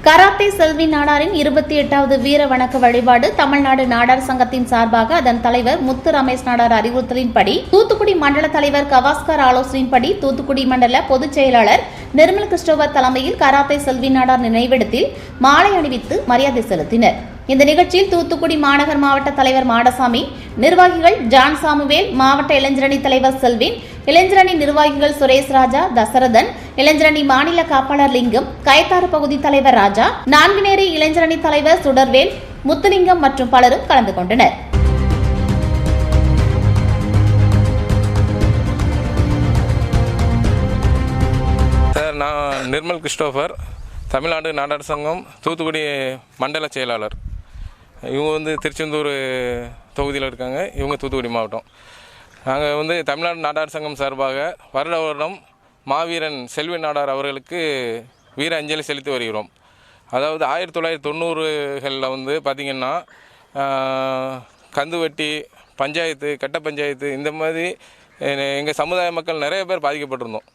Karate செல்வி நாடாரின் 28வது வீர வணக்க வழிபாடு தமிழ்நாடு நாடார் சங்கத்தின் சார்பாக அதன் தலைவர் முத்து ரமேஷ் நாடார் அறிவுறுத்தலின்படி தூத்துக்குடி மண்டல தலைவர் கவாஸ்கர் ஆலோசனையின்படி தூத்துக்குடி மண்டல பொதுச் செயலாளர் நிர்மல் கிறிஸ்டோபர் தலைமையில் கராத்தே செல்வி நாடார் நினைவிடத்தில் மாலை அணிவித்து மரியாதை செலுத்தினர். இந்த நிகழ்ச்சியில் தூத்துக்குடி மாநகர் மாவட்ட தலைவர் மாடசாமி, நிர்வாகிகள் ஜான் சாமுவேல், மாவட்ட இளைஞரணி தலைவர் செல்வின், இளைஞரணி நிர்வாகிகள் சுரேஷ் ராஜா, தசரதன், இளைஞரணி மாநில காப்பாளர் லிங்கம், கயத்தாறு பகுதி தலைவர் ராஜா, நான்குநேரி இளைஞரணி தலைவர் சுடர்வேல், முத்துலிங்கம் மற்றும் பலரும் கலந்து கொண்டனர். நான் நிர்மல் கிறிஸ்டோபர், தமிழ்நாடு நாடார் சங்கம் தூத்துக்குடி மண்டல செயலாளர். இவங்க திருச்செந்தூர் தொகுதியில் இருக்காங்க. இவங்க தூத்துக்குடி மாவட்டம். நாங்கள் தமிழ்நாடு நாடார் சங்கம் சார்பாக வருடம் மாவீரன் செல்வி நாடார் அவர்களுக்கு வீர அஞ்சலி செலுத்தி வருகிறோம். அதாவது 1990களில் பார்த்திங்கன்னா கந்துவட்டி பஞ்சாயத்து, கட்ட பஞ்சாயத்து, இந்த மாதிரி எங்கள் சமுதாய மக்கள் நிறைய பேர் பாதிக்கப்பட்டிருந்தோம்.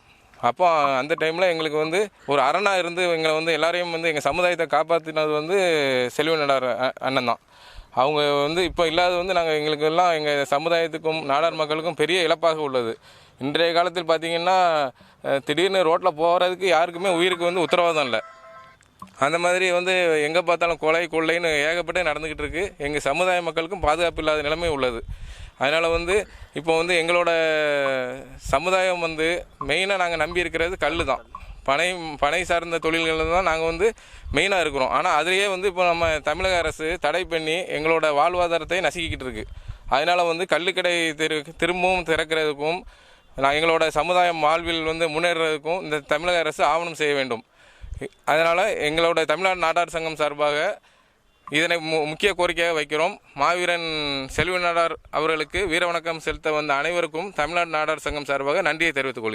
அப்போ அந்த டைமில் எங்களுக்கு ஒரு அரணாக இருந்து எங்களை எல்லாரையும் எங்கள் சமுதாயத்தை காப்பாற்றினது செல்வி நாடார் அண்ணன் தான். அவங்க இப்போ இல்லாத நாங்கள் எங்களுக்கு எல்லாம் எங்கள் சமுதாயத்துக்கும் நாடார் மக்களுக்கும் பெரிய இழப்பாக உள்ளது. இன்றைய காலத்தில் பார்த்திங்கன்னா திடீர்னு ரோட்டில் போகிறதுக்கு யாருக்குமே உயிருக்கு உத்தரவாதம் இல்லை. அந்த மாதிரி எங்கே பார்த்தாலும் கொலை கொள்ளைன்னு ஏகப்பட்ட நடந்துக்கிட்டு இருக்குது. எங்கள் சமுதாய மக்களுக்கும் பாதுகாப்பு இல்லாத நிலைமை உள்ளது. அதனால் இப்போ எங்களோட சமுதாயம் மெயினாக நாங்கள் நம்பி இருக்கிறது கல் தான். பனை சார்ந்த தொழில்களில் தான் நாங்கள் மெயினாக இருக்கிறோம். ஆனால் அதிலேயே இப்போ நம்ம தமிழக அரசு தடை பண்ணி எங்களோட வாழ்வாதாரத்தை நசுக்கிக்கிட்டு இருக்குது. அதனால் கல்லுக்கடை திரும்பவும் திறக்கிறதுக்கும் எங்களோட சமுதாயம் வாழ்வில் முன்னேறதுக்கும் இந்த தமிழக அரசு ஆவணம் செய்ய வேண்டும். அதனால் எங்களோட தமிழ்நாடு நாடார் சங்கம் சார்பாக இதனை முக்கிய கோரிக்கையாக வைக்கிறோம். மாவீரன் செல்வி நாடார் அவர்களுக்கு வீர வணக்கம் செலுத்த வந்த அனைவருக்கும் தமிழ்நாடு நாடார் சங்கம் சார்பாக நன்றியை தெரிவித்துக் கொள்கிறோம்.